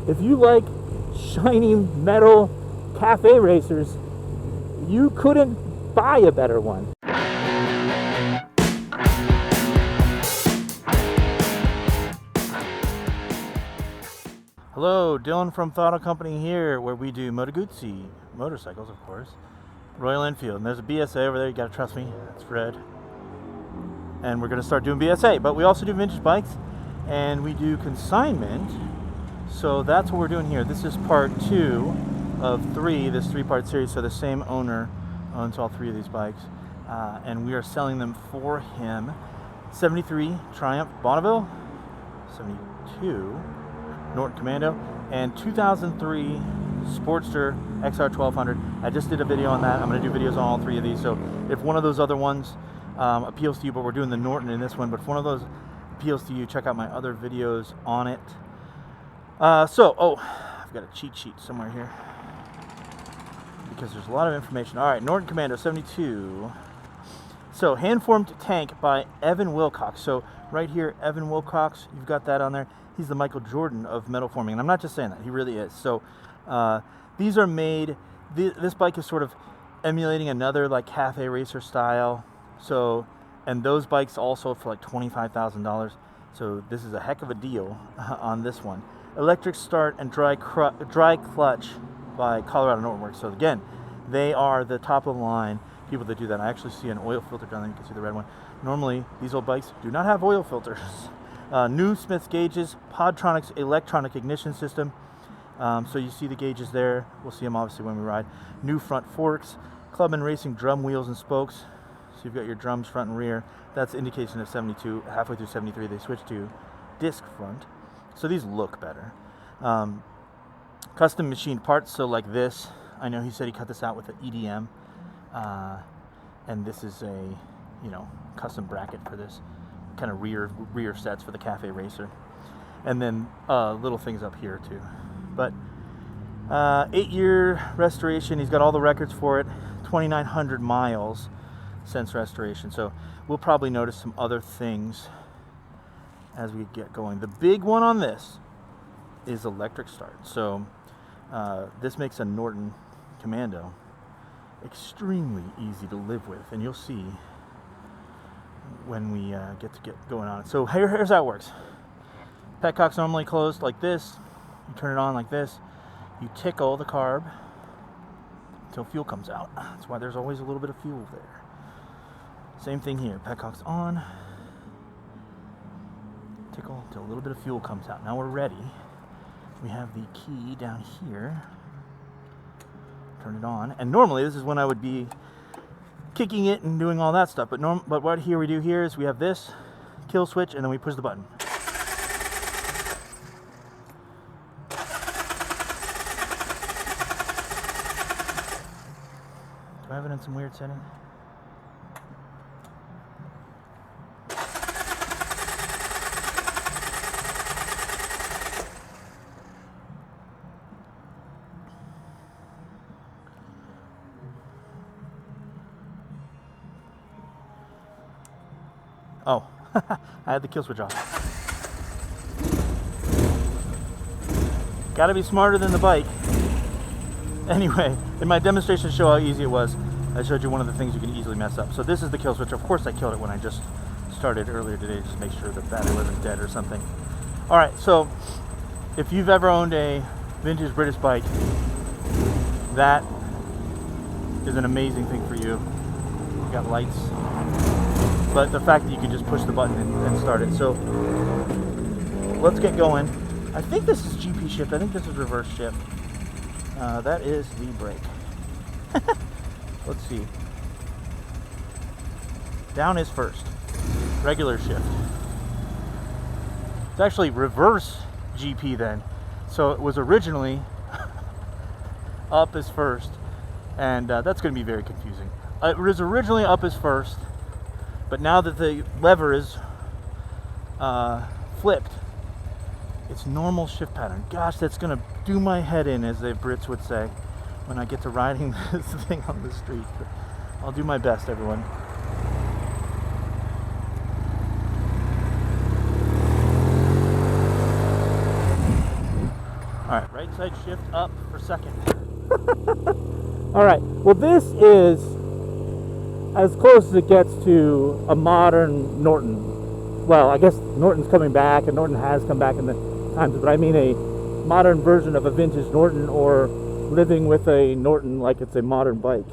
if you like shiny metal cafe racers, you couldn't buy a better one. Hello, Dylan from Throttle Company here, where we do Moto motorcycles, of course. Royal Enfield, and there's a BSA over there, you gotta trust me, it's red. And we're gonna start doing BSA, but we also do vintage bikes, and we do consignment. So that's what we're doing here. This is part 2 of 3, this 3-part series, so the same owner owns all 3 of these bikes. And we are selling them for him. 73 Triumph Bonneville, 72 Norton Commando, and 2003 Sportster XR 1200. I just did a video on that. I'm going to do videos on all 3 of these. So if one of those other ones appeals to you, but we're doing the Norton in this one, but if one of those appeals to you, check out my other videos on it. I've got a cheat sheet somewhere here because there's a lot of information. All right, Norton Commando 72. So hand-formed tank by Evan Wilcox. So right here, Evan Wilcox, you've got that on there. He's the Michael Jordan of metal forming, and I'm not just saying that, he really is. So these are made, this bike is sort of emulating another like cafe racer style. So, and those bikes also for like $25,000. So this is a heck of a deal on this one. Electric start and dry clutch by Colorado Norton Works. So again, they are the top of the line people that do that. I actually see an oil filter down there. You can see the red one. Normally, these old bikes do not have oil filters. New Smith's gauges, Podtronics electronic ignition system. So you see the gauges there. We'll see them obviously when we ride. New front forks, Clubman Racing drum wheels and spokes. So you've got your drums front and rear. That's indication of 72. Halfway through 73, they switched to disc front. So these look better. Custom machined parts, so like this. I know he said he cut this out with an EDM. And this is a, custom bracket for this kind of rear sets for the cafe racer. And then little things up here too. But 8-year restoration. He's got all the records for it. 2,900 miles since restoration. So we'll probably notice some other things as we get going. The big one on this is electric start. So this makes a Norton Commando extremely easy to live with, and you'll see when we get going on it. So here's how it works. Petcock's normally closed like this. You turn it on like this. You tickle the carb until fuel comes out. That's why there's always a little bit of fuel there. Same thing here. Petcock's on. Tickle until a little bit of fuel comes out. Now we're ready. We have the key down here. Turn it on. And normally this is when I would be kicking it and doing all that stuff. But what we do here is we have this kill switch and then we push the button. Do I have it in some weird setting? Oh, I had the kill switch off. Gotta be smarter than the bike. Anyway, in my demonstration to show how easy it was, I showed you one of the things you can easily mess up. So this is the kill switch. Of course I killed it when I just started earlier today, just to make sure the battery wasn't dead or something. All right, so if you've ever owned a vintage British bike, that is an amazing thing for you. You got lights. But the fact that you can just push the button and start it. So let's get going. I think this is GP shift. I think this is reverse shift. That is the brake. Let's see. Down is first. Regular shift. It's actually reverse GP then. So it was originally up as first. And that's going to be very confusing. It was originally up as first. But now that the lever is flipped, it's normal shift pattern. Gosh, that's gonna do my head in, as the Brits would say, when I get to riding this thing on the street. But I'll do my best, everyone. All Alright, right side shift up for second. Alright, well this is as close as it gets to a modern Norton. Well, I guess Norton's coming back, and Norton has come back in the times, but I mean a modern version of a vintage Norton, or living with a Norton like it's a modern bike.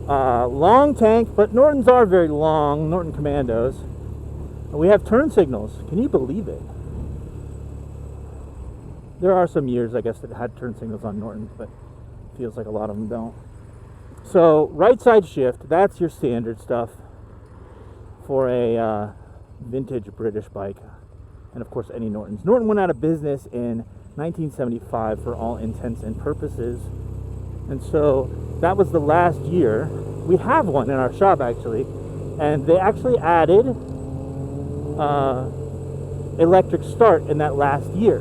Long tank, but Nortons are very long, Norton Commandos. And we have turn signals. Can you believe it? There are some years, I guess, that had turn signals on Nortons, but it feels like a lot of them don't. So, right side shift, that's your standard stuff for a vintage British bike. And of course, any Nortons. Norton went out of business in 1975 for all intents and purposes. And so, that was the last year. We have one in our shop, actually. And they actually added electric start in that last year.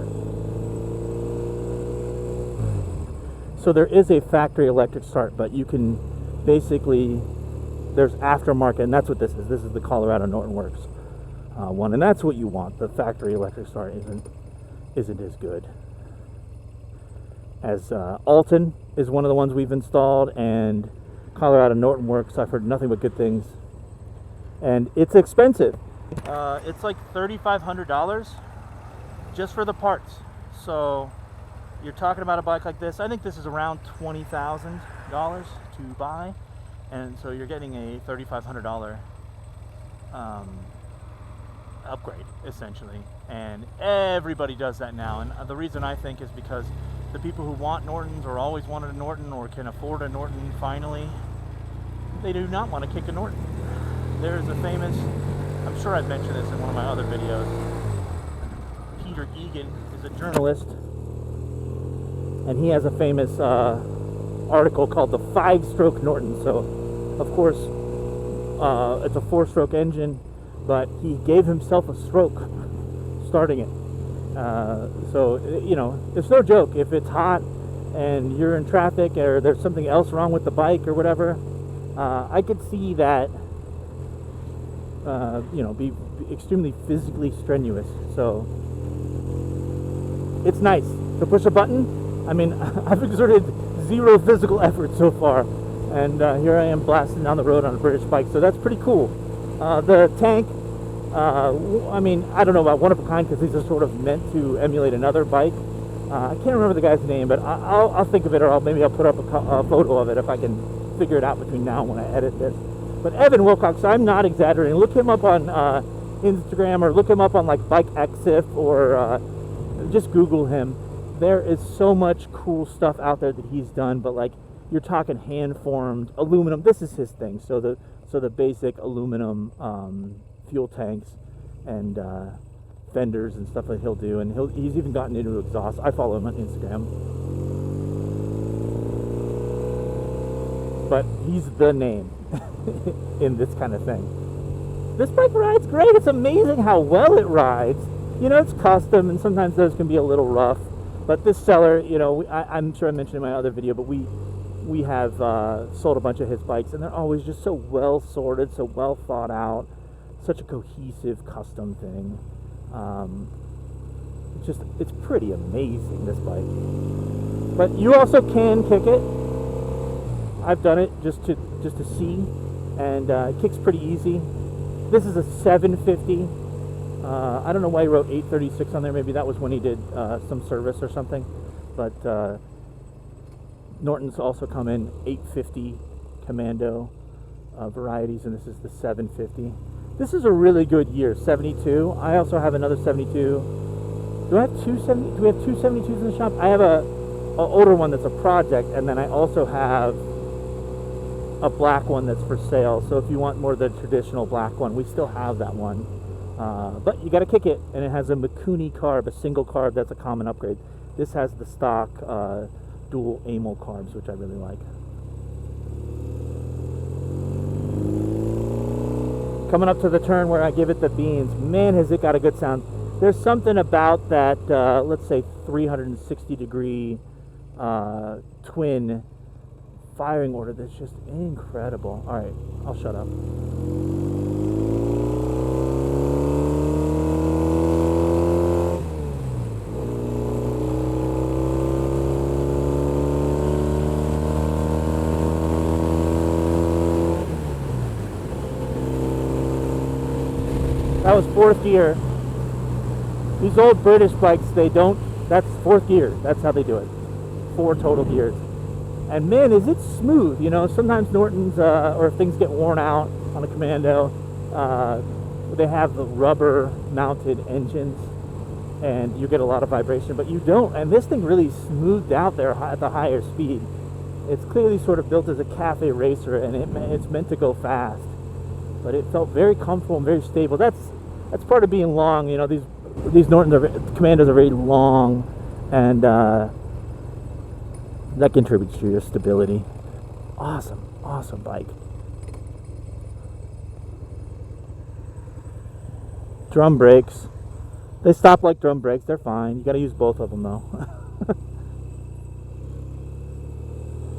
So there is a factory electric start, but you can basically, there's aftermarket, and that's what this is. This is the Colorado Norton Works one, and that's what you want. The factory electric start isn't as good as Alton is one of the ones we've installed, and Colorado Norton Works, I've heard nothing but good things, and it's expensive. It's like $3,500 just for the parts. So you're talking about a bike like this. I think this is around $20,000 to buy, and so you're getting a $3,500 upgrade essentially. And everybody does that now. And the reason I think is because the people who want Nortons or always wanted a Norton or can afford a Norton finally, they do not want to kick a Norton. There is a famous, I'm sure I've mentioned this in one of my other videos, Peter Egan is a journalist, and he has a famous article called the 5-stroke Norton. So of course it's a 4-stroke engine, but he gave himself a stroke starting it. So you know, it's no joke. If it's hot and you're in traffic or there's something else wrong with the bike or whatever, I could see that you know, be extremely physically strenuous. So it's nice to push a button. I mean, I've exerted zero physical effort so far, and here I am blasting down the road on a British bike, so that's pretty cool. The tank, I mean, I don't know about one of a kind, because these are sort of meant to emulate another bike. I can't remember the guy's name, but I'll think of it, or maybe I'll put up a photo of it if I can figure it out between now and when I edit this. But Evan Wilcox, I'm not exaggerating. Look him up on Instagram, or look him up on like Bike Exif, or just Google him. There is so much cool stuff out there that he's done, but like, you're talking hand-formed aluminum. This is his thing. So the basic aluminum fuel tanks and fenders and stuff that he'll do, and he's even gotten into exhaust. I follow him on Instagram, but he's the name in this kind of thing. This bike rides great. It's amazing how well it rides. You know, it's custom, and sometimes those can be a little rough. But this seller, you know, I'm sure I mentioned in my other video, but we have sold a bunch of his bikes, and they're always just so well sorted, so well thought out, such a cohesive custom thing. It's pretty amazing, this bike. But you also can kick it. I've done it just to see, and it kicks pretty easy. This is a 750. I don't know why he wrote 836 on there. Maybe that was when he did some service or something. But Norton's also come in 850 Commando varieties, and this is the 750. This is a really good year, 72. I also have another 72. Do we have two 72s in the shop? I have a older one that's a project, and then I also have a black one that's for sale. So if you want more of the traditional black one, we still have that one. But you got to kick it, and it has a Mikuni carb, a single carb. That's a common upgrade. This has the stock dual amyl carbs, which I really like. Coming up to the turn where I give it the beans, man, has it got a good sound. There's something about that, let's say 360 degree twin firing order that's just incredible. All right, I'll shut up. That was fourth gear. These old British bikes, they don't, that's fourth gear. That's how they do it. 4 total gears. And man, is it smooth. You know, sometimes Nortons, or if things get worn out on a Commando, they have the rubber mounted engines and you get a lot of vibration, but you don't. And this thing really smoothed out there at the higher speed. It's clearly sort of built as a cafe racer, and it's meant to go fast. But it felt very comfortable and very stable. That's part of being long. You know, these Nortons Commandos are very long, and that contributes to your stability. Awesome bike. Drum brakes. They stop like drum brakes. They're fine. You got to use both of them though.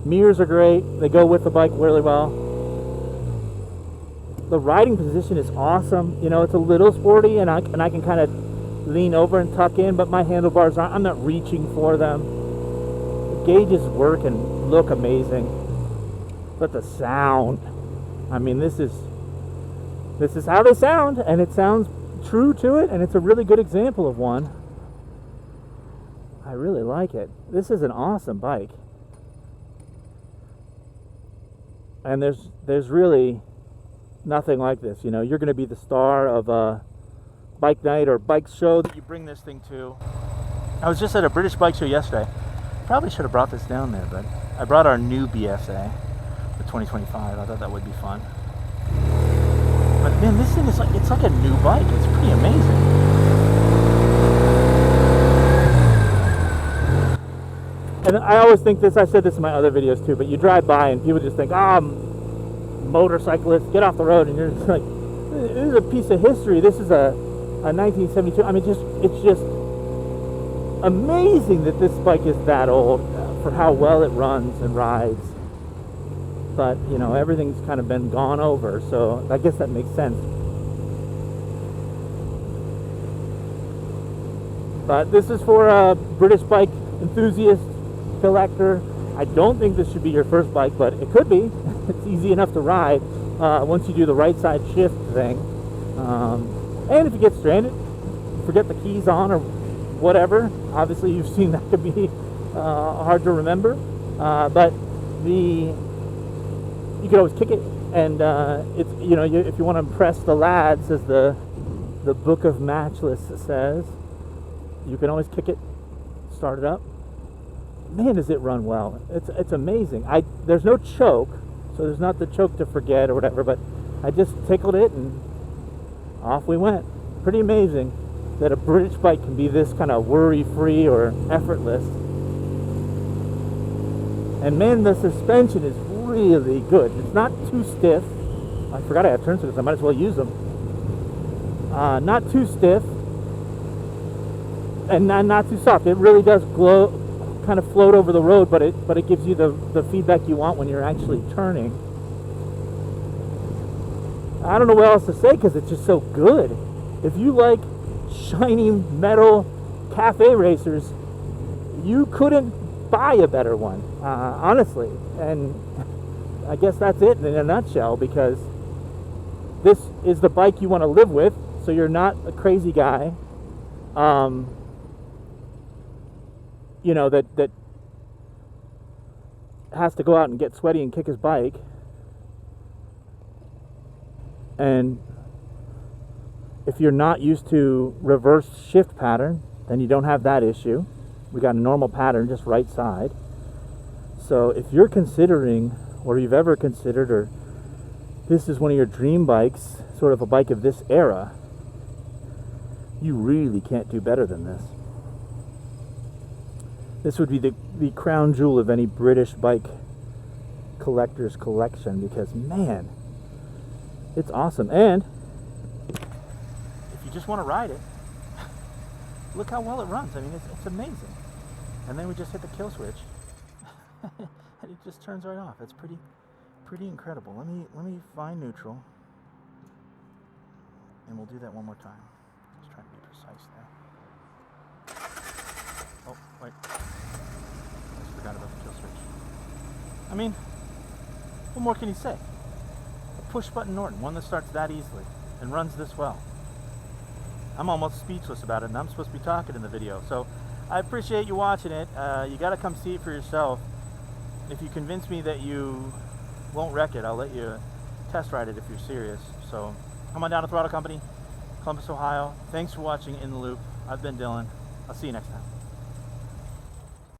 Mirrors are great. They go with the bike really well. The riding position is awesome. You know, it's a little sporty, and I can kind of lean over and tuck in, but my handlebars aren't. I'm not reaching for them. The gauges work and look amazing, but the sound. I mean, this is how they sound, and it sounds true to it, and it's a really good example of one. I really like it. This is an awesome bike, and there's really nothing like this. You know, you're going to be the star of a bike night or bike show that you bring this thing to. I was just at a British bike show yesterday. Probably should have brought this down there, but I brought our new BSA, the 2025. I thought that would be fun. But man, this thing is it's like a new bike. It's pretty amazing. And I always think this, I said this in my other videos too, but you drive by and people just think, motorcyclist, get off the road, and you're just like, this is a piece of history. This is a 1972. I mean, it's just amazing that this bike is that old for how well it runs and rides. But you know, everything's kind of been gone over, so I guess that makes sense. But this is for a British bike enthusiast, collector. I don't think this should be your first bike, but it could be. It's easy enough to ride once you do the right side shift thing. And if you get stranded, forget the keys on or whatever. Obviously, you've seen that could be hard to remember. But you can always kick it, and it's, you know, if you want to impress the lads, as the Book of Matchless says, you can always kick it, start it up. Man, does it run well. It's amazing. There's no choke, so there's not the choke to forget or whatever, but I just tickled it and off we went. Pretty amazing that a British bike can be this kind of worry-free or effortless. And man, the suspension is really good. It's not too stiff. I forgot I have turn signals. I might as well use them. Not too stiff and not too soft. It really does glow, kind of float over the road, but it gives you the feedback you want when you're actually turning. I don't know what else to say because it's just so good. If you like shiny metal cafe racers, you couldn't buy a better one, honestly. And I guess that's it in a nutshell, because this is the bike you want to live with, so you're not a crazy guy, you know, that has to go out and get sweaty and kick his bike. And if you're not used to reverse shift pattern, then you don't have that issue. We got a normal pattern, just right side. So if you're considering, or you've ever considered, or this is one of your dream bikes, sort of a bike of this era, you really can't do better than this. This would be the crown jewel of any British bike collector's collection, because man, it's awesome. And if you just want to ride it, look how well it runs. I mean, it's amazing. And then we just hit the kill switch and it just turns right off. It's pretty incredible. Let me find neutral, and we'll do that one more time. Just trying to be precise there. Oh, wait. I just forgot about the kill switch. I mean, what more can you say? A push button Norton, one that starts that easily and runs this well. I'm almost speechless about it, and I'm supposed to be talking in the video. So I appreciate you watching it. You got to come see it for yourself. If you convince me that you won't wreck it, I'll let you test ride it if you're serious. So come on down to Throttle Company, Columbus, Ohio. Thanks for watching In the Loop. I've been Dylan. I'll see you next time.